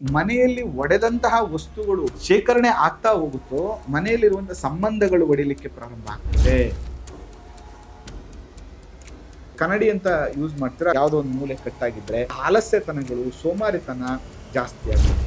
ಮನೆಯಲ್ಲಿ ಒಡೆದಂತಹ ವಸ್ತುಗಳು ಶೇಖರಣೆ ಆಗ್ತಾ ಹೋಗುತ್ತೋ ಮನೆಯಲ್ಲಿರುವಂತಹ ಸಂಬಂಧಗಳು ಒಡಿಲಿಕ್ಕೆ ಪ್ರಾರಂಭ ಆಗ್ತದೆ. ಕನ್ನಡಿ ಅಂತ ಯೂಸ್ ಮಾಡ್ತೀರಾ, ಯಾವುದೋ ಒಂದು ಮೂಲೆ ಕಟ್ಟಾಗಿದ್ರೆ ಆಲಸ್ಯತನಗಳು, ಸೋಮಾರಿತನ ಜಾಸ್ತಿ ಆಗುತ್ತೆ.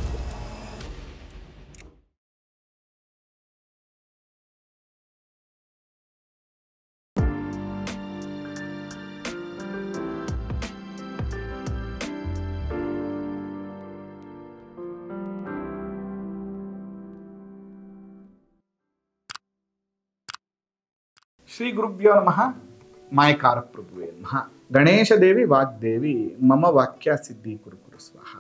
ಶ್ರೀ ಗುರುಭ್ಯೋ ನಮಃ. ಮಾಯಕಾರ ಪ್ರಭುವೇ ನಮಃ. ಗಣೇಶ ದೇವಿ ವಾಗ್ದೇವಿ ಮಮ ವಾಕ್ಯ ಸಿದ್ಧಿ ಕುರು ಸ್ವಾಹ.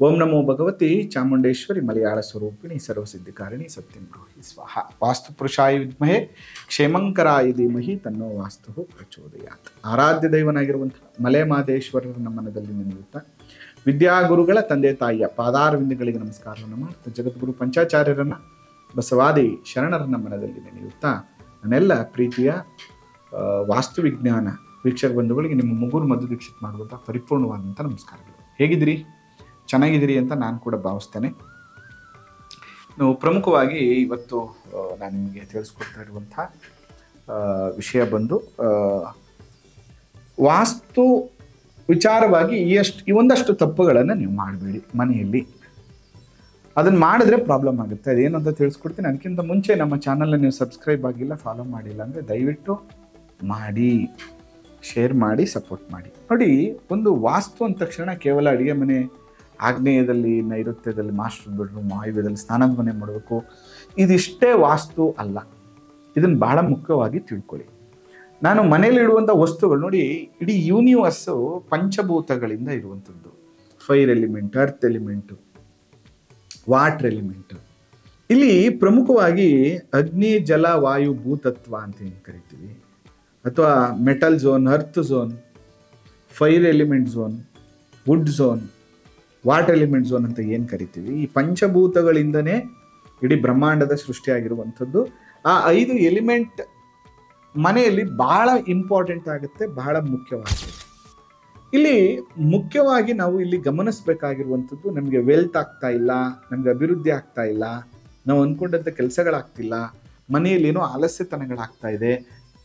ಓಂ ನಮೋ ಭಗವತಿ ಚಾಮುಂಡೇಶ್ವರಿ ಮಲಯಾಳ ಸ್ವರೂಪಿಣಿ ಸರ್ವಸಿದ್ಧಿಕಾರಿಣಿ ಸತ್ಯಂ ಬ್ರೂಹಿ ಸ್ವಾಹ. ವಾಸ್ತು ಪುರುಷಾಯ ವಿದ್ಮಹೇ ಕ್ಷೇಮಂಕರಾಯ ಧೀಮಹಿ ತನ್ನೋ ವಾಸ್ತು ಪ್ರಚೋದಯಾತ್. ಆರಾಧ್ಯ ದೈವನಾಗಿರುವಂತಹ ಮಲೆ ಮಾದೇಶ್ವರರ ಮನದಲ್ಲಿ ನೆನೆಯುತ್ತಾ ವಿದ್ಯಾಗುರುಗಳ ತಂದೆ ತಾಯಿಯ ಪಾದಾರವಿಂದಗಳಿಗೆ ನಮಸ್ಕಾರವನ್ನು ಮಾಡ್ತಾ ಜಗದ್ಗುರು ಪಂಚಾಚಾರ್ಯರನ್ನ ಬಸವಾದಿ ಶರಣರನ್ನ ಮನದಲ್ಲಿ ನೆನೆಯುತ್ತಾ ನನ್ನೆಲ್ಲ ಪ್ರೀತಿಯ ವಾಸ್ತುವಿಜ್ಞಾನ ವೀಕ್ಷಕ ಬಂಧುಗಳಿಗೆ ನಿಮ್ಮ ಮುಗುರು ಮದ್ದು ದೀಕ್ಷಿತ್ ಮಾಡುವಂಥ ಪರಿಪೂರ್ಣವಾದಂಥ ನಮಸ್ಕಾರಗಳು. ಹೇಗಿದ್ದೀರಿ? ಚೆನ್ನಾಗಿದ್ದೀರಿ ಅಂತ ನಾನು ಕೂಡ ಭಾವಿಸ್ತೇನೆ. ನಾವು ಪ್ರಮುಖವಾಗಿ ಇವತ್ತು ನಾನು ನಿಮಗೆ ತಿಳಿಸ್ಕೊಡ್ತಾ ಇರುವಂಥ ವಿಷಯ ಬಂದು ವಾಸ್ತು ವಿಚಾರವಾಗಿ ಈ ಒಂದಷ್ಟು ತಪ್ಪುಗಳನ್ನು ನೀವು ಮಾಡಬೇಡಿ ಮನೆಯಲ್ಲಿ. ಅದನ್ನು ಮಾಡಿದ್ರೆ ಪ್ರಾಬ್ಲಮ್ ಆಗುತ್ತೆ. ಅದೇನು ಅಂತ ತಿಳಿಸ್ಕೊಡ್ತೀನಿ. ಅದಕ್ಕಿಂತ ಮುಂಚೆ ನಮ್ಮ ಚಾನಲ್ನ ನೀವು ಸಬ್ಸ್ಕ್ರೈಬ್ ಆಗಿಲ್ಲ, ಫಾಲೋ ಮಾಡಿಲ್ಲ ಅಂದರೆ ದಯವಿಟ್ಟು ಮಾಡಿ, ಶೇರ್ ಮಾಡಿ, ಸಪೋರ್ಟ್ ಮಾಡಿ. ನೋಡಿ, ಒಂದು ವಾಸ್ತು ಅಂದ ತಕ್ಷಣ ಕೇವಲ ಅಡುಗೆ ಮನೆ, ಆಗ್ನೇಯದಲ್ಲಿ, ನೈಋತ್ಯದಲ್ಲಿ ಮಾಸ್ಟರ್ ಬೆಡ್ರೂಮ್, ವಾಯುವ್ಯದಲ್ಲಿ ಸ್ನಾನದ ಮನೆ ಮಾಡಬೇಕು, ಇದಿಷ್ಟೇ ವಾಸ್ತು ಅಲ್ಲ. ಇದನ್ನು ಬಹಳ ಮುಖ್ಯವಾಗಿ ತಿಳ್ಕೊಳ್ಳಿ. ನಾನು ಮನೇಲಿಡುವಂಥ ವಸ್ತುಗಳು ನೋಡಿ, ಇಡೀ ಯೂನಿವರ್ಸು ಪಂಚಭೂತಗಳಿಂದ ಇರುವಂಥದ್ದು. Fire element, earth element, water element. ಇಲ್ಲಿ ಪ್ರಮುಖವಾಗಿ ಅಗ್ನಿ, ಜಲ, ವಾಯು, ಭೂತತ್ವ ಅಂತ ಏನು ಕರಿತೀವಿ, ಅಥವಾ metal zone, earth zone, fire element zone, wood zone, water element zone ಅಂತ ಏನು ಕರಿತೀವಿ, ಈ ಪಂಚಭೂತಗಳಿಂದನೇ ಇಡೀ ಬ್ರಹ್ಮಾಂಡದ ಸೃಷ್ಟಿಯಾಗಿರುವಂಥದ್ದು. ಆ 5 ಎಲಿಮೆಂಟ್ ಮನೆಯಲ್ಲಿ ಬಹಳ ಇಂಪಾರ್ಟೆಂಟ್ ಆಗುತ್ತೆ, ಬಹಳ ಮುಖ್ಯವಾಗಿದೆ. ಇಲ್ಲಿ ಮುಖ್ಯವಾಗಿ ನಾವು ಇಲ್ಲಿ ಗಮನಿಸಬೇಕಾಗಿರುವಂಥದ್ದು, ನಮಗೆ ವೆಲ್ತ್ ಆಗ್ತಾ ಇಲ್ಲ, ನಮಗೆ ಅಭಿವೃದ್ಧಿ ಆಗ್ತಾ ಇಲ್ಲ, ನಾವು ಅಂದ್ಕೊಂಡಂಥ ಕೆಲಸಗಳಾಗ್ತಿಲ್ಲ, ಮನೆಯಲ್ಲಿ ಏನೋ ಆಲಸ್ಯತನಗಳಾಗ್ತಾ ಇದೆ,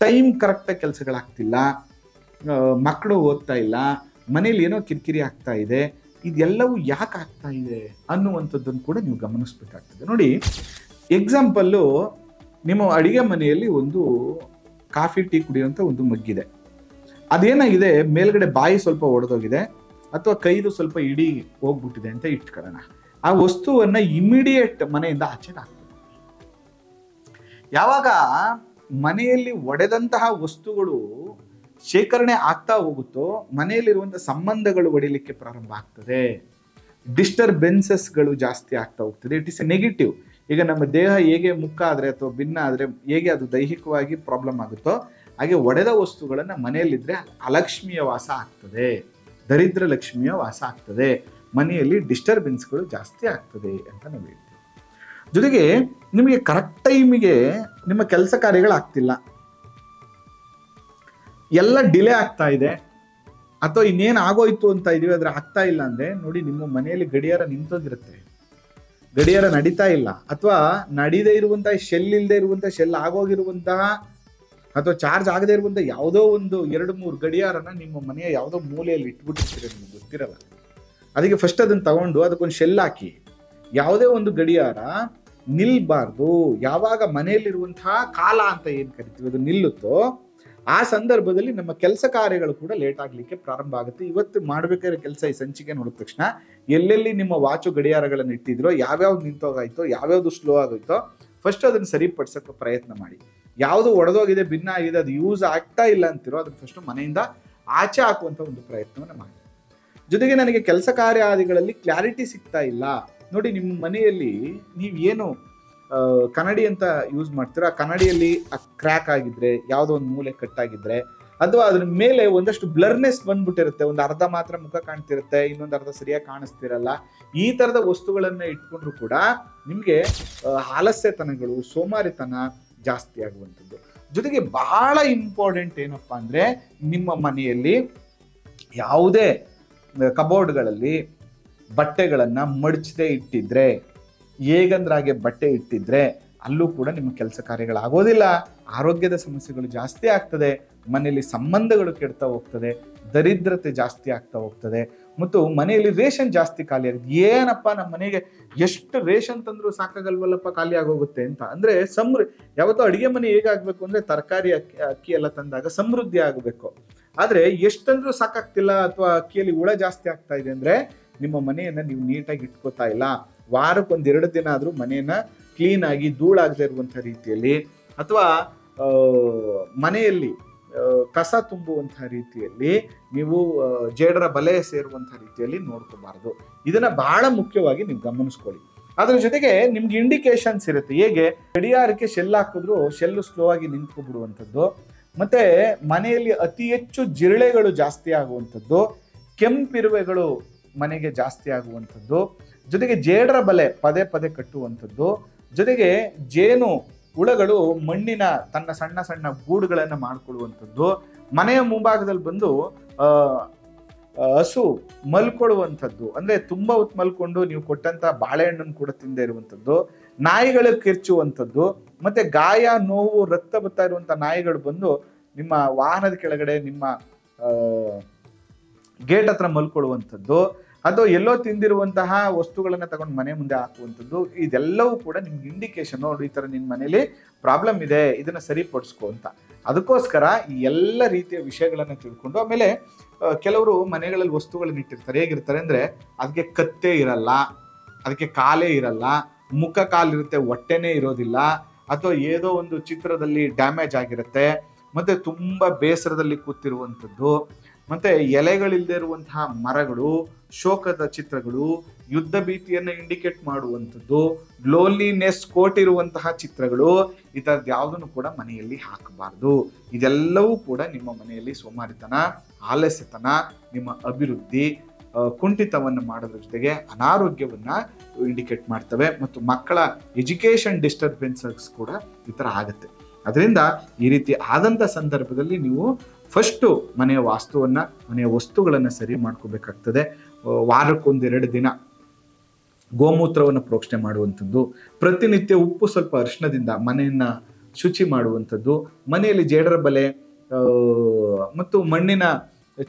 ಟೈಮ್ ಕರೆಕ್ಟಾಗಿ ಕೆಲಸಗಳಾಗ್ತಿಲ್ಲ, ಮಕ್ಕಳು ಓದ್ತಾ ಇಲ್ಲ, ಮನೇಲಿ ಏನೋ ಕಿರಿಕಿರಿ ಆಗ್ತಾ ಇದೆ, ಇದೆಲ್ಲವೂ ಯಾಕೆ ಆಗ್ತಾ ಇದೆ ಅನ್ನುವಂಥದ್ದನ್ನು ಕೂಡ ನೀವು ಗಮನಿಸಬೇಕಾಗ್ತದೆ. ನೋಡಿ, ಎಕ್ಸಾಂಪಲ್ಲು, ನಿಮ್ಮ ಅಡಿಗೆ ಮನೆಯಲ್ಲಿ ಒಂದು ಕಾಫಿ ಟೀ ಕುಡಿಯುವಂಥ ಒಂದು ಮಗ್ಗಿದೆ. ಅದೇನಾಗಿದೆ, ಮೇಲ್ಗಡೆ ಬಾಯಿ ಸ್ವಲ್ಪ ಒಡೆದೋಗಿದೆ ಅಥವಾ ಕೈದು ಸ್ವಲ್ಪ ಇಡೀ ಹೋಗ್ಬಿಟ್ಟಿದೆ ಅಂತ ಇಟ್ಕೊಳ್ಳೋಣ. ಆ ವಸ್ತುವನ್ನ ಇಮಿಡಿಯೇಟ್ ಮನೆಯಿಂದ ಆಚೆಗೆ ಹಾಕ್ಬೇಕು. ಯಾವಾಗ ಮನೆಯಲ್ಲಿ ಒಡೆದಂತಹ ವಸ್ತುಗಳು ಶೇಖರಣೆ ಆಗ್ತಾ ಹೋಗುತ್ತೋ ಮನೆಯಲ್ಲಿರುವಂತಹ ಸಂಬಂಧಗಳು ಒಡಿಲಿಕ್ಕೆ ಪ್ರಾರಂಭ ಆಗ್ತದೆ. ಡಿಸ್ಟರ್ಬೆನ್ಸಸ್ಗಳು ಜಾಸ್ತಿ ಆಗ್ತಾ ಹೋಗ್ತದೆ. It is A negative. ಈಗ ನಮ್ಮ ದೇಹ ಹೇಗೆ ಮುಖ ಆದರೆ ಅಥವಾ ಭಿನ್ನ ಆದರೆ ಹೇಗೆ ಅದು ದೈಹಿಕವಾಗಿ ಪ್ರಾಬ್ಲಮ್ ಆಗುತ್ತೋ, ಹಾಗೆ ಒಡೆದ ವಸ್ತುಗಳನ್ನು ಮನೆಯಲ್ಲಿದ್ದರೆ ಅಲಕ್ಷ್ಮಿಯ ವಾಸ ಆಗ್ತದೆ, ದರಿದ್ರ ಲಕ್ಷ್ಮಿಯ ವಾಸ ಆಗ್ತದೆ, ಮನೆಯಲ್ಲಿ ಡಿಸ್ಟರ್ಬೆನ್ಸ್ಗಳು ಜಾಸ್ತಿ ಆಗ್ತದೆ ಅಂತ ನಾವು ಹೇಳ್ತೀವಿ. ಜೊತೆಗೆ ನಿಮಗೆ ಕರೆಕ್ಟ್ ಟೈಮಿಗೆ ನಿಮ್ಮ ಕೆಲಸ ಕಾರ್ಯಗಳಾಗ್ತಿಲ್ಲ, ಎಲ್ಲ ಡಿಲೇ ಆಗ್ತಾ ಇದೆ, ಅಥವಾ ಇನ್ನೇನು ಆಗೋಯ್ತು ಅಂತ ಇದೀವಿ ಆದರೆ ಆಗ್ತಾ ಇಲ್ಲ ಅಂದರೆ ನೋಡಿ, ನಿಮ್ಮ ಮನೆಯಲ್ಲಿ ಗಡಿಯಾರ ನಿಂತೋಗಿರುತ್ತೆ, ಗಡಿಯಾರ ನಡೀತಾ ಇಲ್ಲ, ಅಥವಾ ನಡೀದೇ ಇರುವಂತಹ ಶೆಲ್ ಇಲ್ಲದೆ ಇರುವಂತಹ ಶೆಲ್ ಆಗೋಗಿರುವಂತಹ ಅಥವಾ ಚಾರ್ಜ್ ಆಗದೆ ಇರುವಂಥ ಯಾವುದೋ ಒಂದು 2-3 ಗಡಿಯಾರನ ನಿಮ್ಮ ಮನೆಯ ಯಾವುದೋ ಮೂಲೆಯಲ್ಲಿ ಇಟ್ಬಿಟ್ಟಿರ್ತೀರ, ನಿಮ್ಗೆ ಗೊತ್ತಿರಲ್ಲ. ಅದಕ್ಕೆ ಫಸ್ಟ್ ಅದನ್ನು ತಗೊಂಡು ಅದಕ್ಕೊಂದು ಶೆಲ್ ಹಾಕಿ. ಯಾವುದೇ ಒಂದು ಗಡಿಯಾರ ನಿಲ್ಬಾರ್ದು. ಯಾವಾಗ ಮನೆಯಲ್ಲಿರುವಂತಹ ಕಾಲ ಅಂತ ಏನು ಕರಿತೀವಿ ಅದು ನಿಲ್ಲುತ್ತೋ ಆ ಸಂದರ್ಭದಲ್ಲಿ ನಮ್ಮ ಕೆಲಸ ಕಾರ್ಯಗಳು ಕೂಡ ಲೇಟ್ ಆಗಲಿಕ್ಕೆ ಪ್ರಾರಂಭ ಆಗುತ್ತೆ. ಇವತ್ತು ಮಾಡಬೇಕಾದ್ರೆ ಕೆಲಸ ಈ ಸಂಚಿಕೆ ನೋಡಿದ ತಕ್ಷಣ ಎಲ್ಲೆಲ್ಲಿ ನಿಮ್ಮ ವಾಚು ಗಡಿಯಾರಗಳನ್ನು ಇಟ್ಟಿದ್ರೋ, ಯಾವ್ಯಾವ್ದು ನಿಂತೋಗಾಯ್ತೋ, ಯಾವ್ಯಾವ್ದು ಸ್ಲೋ ಆಗೋಯ್ತೋ, ಫಸ್ಟ್ ಅದನ್ನು ಸರಿಪಡಿಸೋಕ್ಕೆ ಪ್ರಯತ್ನ ಮಾಡಿ. ಯಾವುದು ಒಡೆದೋಗಿದೆ, ಭಿನ್ನ ಆಗಿದೆ, ಅದು ಯೂಸ್ ಆಗ್ತಾ ಇಲ್ಲ ಅಂತಿರೋ ಅದನ್ನು ಫಸ್ಟ್ ಮನೆಯಿಂದ ಆಚೆ ಹಾಕುವಂಥ ಒಂದು ಪ್ರಯತ್ನವನ್ನು ಮಾಡಿ. ಜೊತೆಗೆ ನನಗೆ ಕೆಲಸ ಕಾರ್ಯಾದಿಗಳಲ್ಲಿ ಕ್ಲಾರಿಟಿ ಸಿಗ್ತಾ ಇಲ್ಲ. ನೋಡಿ, ನಿಮ್ಮ ಮನೆಯಲ್ಲಿ ನೀವು ಏನು ಕನ್ನಡಿ ಅಂತ ಯೂಸ್ ಮಾಡ್ತೀರೋ ಆ ಕನ್ನಡಿಯಲ್ಲಿ ಕ್ರ್ಯಾಕ್ ಆಗಿದ್ರೆ, ಯಾವುದೋ ಒಂದು ಮೂಲೆ ಕಟ್ಟಾಗಿದ್ರೆ, ಅಥವಾ ಅದ್ರ ಮೇಲೆ ಒಂದಷ್ಟು ಬ್ಲರ್ನೆಸ್ ಬಂದ್ಬಿಟ್ಟಿರುತ್ತೆ, ಒಂದು ಅರ್ಧ ಮಾತ್ರ ಮುಖ ಕಾಣ್ತಿರುತ್ತೆ, ಇನ್ನೊಂದು ಅರ್ಧ ಸರಿಯಾಗಿ ಕಾಣಿಸ್ತಿರಲ್ಲ, ಈ ಥರದ ವಸ್ತುಗಳನ್ನು ಇಟ್ಕೊಂಡ್ರು ಕೂಡ ನಿಮಗೆ ಆಲಸ್ಯತನಗಳು, ಸೋಮಾರಿತನ ಜಾಸ್ತಿ ಆಗುವಂಥದ್ದು. ಜೊತೆಗೆ ಬಹಳ ಇಂಪಾರ್ಟೆಂಟ್ ಏನಪ್ಪ ಅಂದರೆ, ನಿಮ್ಮ ಮನೆಯಲ್ಲಿ ಯಾವುದೇ ಕಬೋರ್ಡ್ಗಳಲ್ಲಿ ಬಟ್ಟೆಗಳನ್ನು ಮಡಚದೆ ಇಟ್ಟಿದ್ರೆ, ಹೇಗಂದ್ರಾಗೆ ಬಟ್ಟೆ ಇಟ್ಟಿದ್ರೆ ಅಲ್ಲೂ ಕೂಡ ನಿಮ್ಮ ಕೆಲಸ ಕಾರ್ಯಗಳಾಗೋದಿಲ್ಲ, ಆರೋಗ್ಯದ ಸಮಸ್ಯೆಗಳು ಜಾಸ್ತಿ ಆಗ್ತದೆ, ಮನೆಯಲ್ಲಿ ಸಂಬಂಧಗಳು ಕೆಡ್ತಾ ಹೋಗ್ತದೆ, ದರಿದ್ರತೆ ಜಾಸ್ತಿ ಆಗ್ತಾ ಹೋಗ್ತದೆ, ಮತ್ತು ಮನೆಯಲ್ಲಿ ರೇಷನ್ ಜಾಸ್ತಿ ಖಾಲಿ ಆಗುತ್ತೆ. ಏನಪ್ಪ ನಮ್ಮ ಮನೆಗೆ ಎಷ್ಟು ರೇಷನ್ ತಂದ್ರು ಸಾಕಾಗಲ್ವಲ್ಲಪ್ಪ, ಖಾಲಿ ಆಗೋಗುತ್ತೆ ಅಂತ. ಅಂದ್ರೆ ಯಾವತ್ತೋ ಅಡಿಗೆ ಮನೆ ಹೇಗಾಗಬೇಕು ಅಂದ್ರೆ ತರಕಾರಿ ಅಕ್ಕಿ ಎಲ್ಲ ತಂದಾಗ ಸಮೃದ್ಧಿ ಆಗಬೇಕು. ಆದ್ರೆ ಎಷ್ಟಂದ್ರೂ ಸಾಕಾಗ್ತಿಲ್ಲ, ಅಥವಾ ಅಕ್ಕಿಯಲ್ಲಿ ಹುಳ ಜಾಸ್ತಿ ಆಗ್ತಾ ಇದೆ ಅಂದ್ರೆ ನಿಮ್ಮ ಮನೆಯನ್ನ ನೀವು ನೀಟಾಗಿ ಇಟ್ಕೋತಾ ಇಲ್ಲ. ವಾರಕ್ಕೊಂದೆರಡು ದಿನ ಆದ್ರೂ ಮನೆಯನ್ನ ಕ್ಲೀನ್ ಆಗಿ ಧೂಳಾಗದೆ ಇರುವಂಥ ರೀತಿಯಲ್ಲಿ, ಅಥವಾ ಮನೆಯಲ್ಲಿ ಕಸ ತುಂಬುವಂತಹ ರೀತಿಯಲ್ಲಿ ನೀವು ಜೇಡರ ಬಲೆ ಸೇರುವಂತಹ ರೀತಿಯಲ್ಲಿ ನೋಡ್ಕೋಬಾರ್ದು. ಇದನ್ನ ಬಹಳ ಮುಖ್ಯವಾಗಿ ನೀವು ಗಮನಿಸ್ಕೊಳ್ಳಿ. ಅದ್ರ ಜೊತೆಗೆ ನಿಮ್ಗೆ ಇಂಡಿಕೇಶನ್ಸ್ ಇರುತ್ತೆ. ಹೇಗೆ ಗಡಿಯಾರಕ್ಕೆ ಶೆಲ್ ಹಾಕಿದ್ರು ಶೆಲ್ಲು ಸ್ಲೋ ಆಗಿ ನಿಂತ್ಕೊಬಿಡುವಂಥದ್ದು, ಮತ್ತೆ ಮನೆಯಲ್ಲಿ ಅತಿ ಹೆಚ್ಚು ಜಿರಳೆಗಳು ಜಾಸ್ತಿ ಆಗುವಂಥದ್ದು, ಕೆಂಪಿರುವೆಗಳು ಮನೆಗೆ ಜಾಸ್ತಿ ಆಗುವಂಥದ್ದು, ಜೊತೆಗೆ ಜೇಡರ ಬಲೆ ಪದೇ ಪದೇ ಕಟ್ಟುವಂಥದ್ದು, ಜೊತೆಗೆ ಜೇನು ಹುಳಗಳು ಮಣ್ಣಿನ ತನ್ನ ಸಣ್ಣ ಸಣ್ಣ ಗೂಡುಗಳನ್ನು ಮಾಡಿಕೊಳ್ಳುವಂಥದ್ದು, ಮನೆಯ ಮುಂಭಾಗದಲ್ಲಿ ಬಂದು ಹಸು ಮಲ್ಕೊಳ್ಳುವಂಥದ್ದು, ಅಂದ್ರೆ ತುಂಬಾ ಹೊತ್ತು ಮಲ್ಕೊಂಡು ನೀವು ಕೊಟ್ಟಂತ ಬಾಳೆಹಣ್ಣನ್ನು ಕೂಡ ತಿಂದೇ ಇರುವಂಥದ್ದು, ನಾಯಿಗಳು ಕಿರ್ಚುವಂಥದ್ದು, ಮತ್ತೆ ಗಾಯ ನೋವು ರಕ್ತ ಬರ್ತಾ ಇರುವಂತ ನಾಯಿಗಳು ಬಂದು ನಿಮ್ಮ ವಾಹನದ ಕೆಳಗಡೆ ನಿಮ್ಮ ಗೇಟ್ ಹತ್ರ ಮಲ್ಕೊಳ್ಳುವಂಥದ್ದು, ಅಥವಾ ಎಲ್ಲೋ ತಿಂದಿರುವಂತಹ ವಸ್ತುಗಳನ್ನ ತಗೊಂಡು ಮನೆ ಮುಂದೆ ಹಾಕುವಂಥದ್ದು, ಇದೆಲ್ಲವೂ ಕೂಡ ನಿಮ್ಗೆ ಇಂಡಿಕೇಶನ್, ನೋಡಿ ಈ ತರ ನಿನ್ನ ಮನೇಲಿ ಪ್ರಾಬ್ಲಮ್ ಇದೆ, ಇದನ್ನ ಸರಿಪಡಿಸ್ಕೊ ಅಂತ. ಅದಕ್ಕೋಸ್ಕರ ಈ ಎಲ್ಲ ರೀತಿಯ ವಿಷಯಗಳನ್ನ ತಿಳ್ಕೊಂಡು, ಆಮೇಲೆ ಕೆಲವರು ಮನೆಗಳಲ್ಲಿ ವಸ್ತುಗಳನ್ನ ಇಟ್ಟಿರ್ತಾರೆ. ಹೇಗಿರ್ತಾರೆ ಅಂದ್ರೆ ಅದಕ್ಕೆ ಕತ್ತೆ ಇರಲ್ಲ, ಅದಕ್ಕೆ ಕಾಲೇ ಇರಲ್ಲ, ಮುಖ ಕಾಲಿರುತ್ತೆ, ಹೊಟ್ಟೆನೇ ಇರೋದಿಲ್ಲ, ಅಥವಾ ಏನೋ ಒಂದು ಚಿತ್ರದಲ್ಲಿ ಡ್ಯಾಮೇಜ್ ಆಗಿರುತ್ತೆ, ಮತ್ತೆ ತುಂಬಾ ಬೇಸರದಲ್ಲಿ ಕೂತಿರುವಂಥದ್ದು, ಮತ್ತೆ ಎಲೆಗಳಿಲ್ಲದೆ ಇರುವಂತಹ ಮರಗಳು, ಶೋಕದ ಚಿತ್ರಗಳು, ಯುದ್ಧ ಭೀತಿಯನ್ನು ಇಂಡಿಕೇಟ್ ಮಾಡುವಂಥದ್ದು, ಲೋನ್ಲಿನೆಸ್ ಕೋಟಿರುವಂತಹ ಚಿತ್ರಗಳು, ಈ ಥರದ್ದು ಯಾವುದನ್ನು ಕೂಡ ಮನೆಯಲ್ಲಿ ಹಾಕಬಾರ್ದು. ಇದೆಲ್ಲವೂ ಕೂಡ ನಿಮ್ಮ ಮನೆಯಲ್ಲಿ ಸೋಮಾರಿತನ, ಆಲಸ್ಯತನ, ನಿಮ್ಮ ಅಭಿವೃದ್ಧಿ ಕುಂಠಿತವನ್ನು ಮಾಡೋದ್ರ ಜೊತೆಗೆ ಅನಾರೋಗ್ಯವನ್ನ ಇಂಡಿಕೇಟ್ ಮಾಡ್ತವೆ, ಮತ್ತು ಮಕ್ಕಳ ಎಜುಕೇಶನ್ ಡಿಸ್ಟರ್ಬೆನ್ಸಸ್ ಕೂಡ ಈ ಥರ ಆಗುತ್ತೆ. ಅದರಿಂದ ಈ ರೀತಿ ಆದಂಥ ಸಂದರ್ಭದಲ್ಲಿ ನೀವು ಫಸ್ಟು ಮನೆಯ ವಾಸ್ತುವನ್ನ, ಮನೆಯ ವಸ್ತುಗಳನ್ನು ಸರಿ ಮಾಡ್ಕೋಬೇಕಾಗ್ತದೆ. ವಾರಕ್ಕೊಂದೆರಡು ದಿನ ಗೋಮೂತ್ರವನ್ನು ಪ್ರೋಕ್ಷಣೆ ಮಾಡುವಂಥದ್ದು, ಪ್ರತಿನಿತ್ಯ ಉಪ್ಪು ಸ್ವಲ್ಪ ಅರಿಶಿಣದಿಂದ ಮನೆಯನ್ನ ಶುಚಿ ಮಾಡುವಂಥದ್ದು, ಮನೆಯಲ್ಲಿ ಜೇಡರ ಬಲೆ ಮತ್ತು ಮಣ್ಣಿನ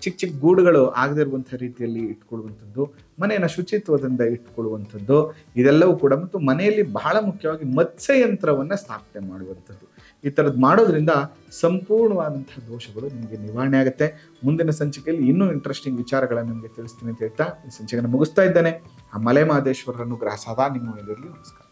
ಚಿಕ್ಕ ಚಿಕ್ಕ ಗೂಡುಗಳು ಆಗದೇ ಇರುವಂಥ ರೀತಿಯಲ್ಲಿ ಇಟ್ಕೊಳ್ಳುವಂಥದ್ದು, ಮನೆಯನ್ನು ಶುಚಿತ್ವದಿಂದ ಇಟ್ಕೊಳ್ಳುವಂಥದ್ದು, ಇದೆಲ್ಲವೂ ಕೂಡ, ಮತ್ತು ಮನೆಯಲ್ಲಿ ಬಹಳ ಮುಖ್ಯವಾಗಿ ಮತ್ಸ್ಯಯಂತ್ರವನ್ನು ಸ್ಥಾಪನೆ ಮಾಡುವಂಥದ್ದು. ಈ ಥರದ್ದು ಮಾಡೋದ್ರಿಂದ ಸಂಪೂರ್ಣವಾದಂತಹ ದೋಷಗಳು ನಿಮಗೆ ನಿವಾರಣೆ ಆಗುತ್ತೆ. ಮುಂದಿನ ಸಂಚಿಕೆಯಲ್ಲಿ ಇನ್ನೂ ಇಂಟ್ರೆಸ್ಟಿಂಗ್ ವಿಚಾರಗಳನ್ನು ನಿಮಗೆ ತಿಳಿಸ್ತೀನಿ ಅಂತ ಹೇಳ್ತಾ ಈ ಸಂಚಿಕೆಯನ್ನು ಮುಗಿಸ್ತಾ ಇದ್ದೇನೆ. ಆ ಮಲೆ ಮಹದೇಶ್ವರರ ಅನುಗ್ರಹ ಸದಾ ನಿಮ್ಮ ಮೇಲಿರಲಿ. ನಮಸ್ಕಾರ.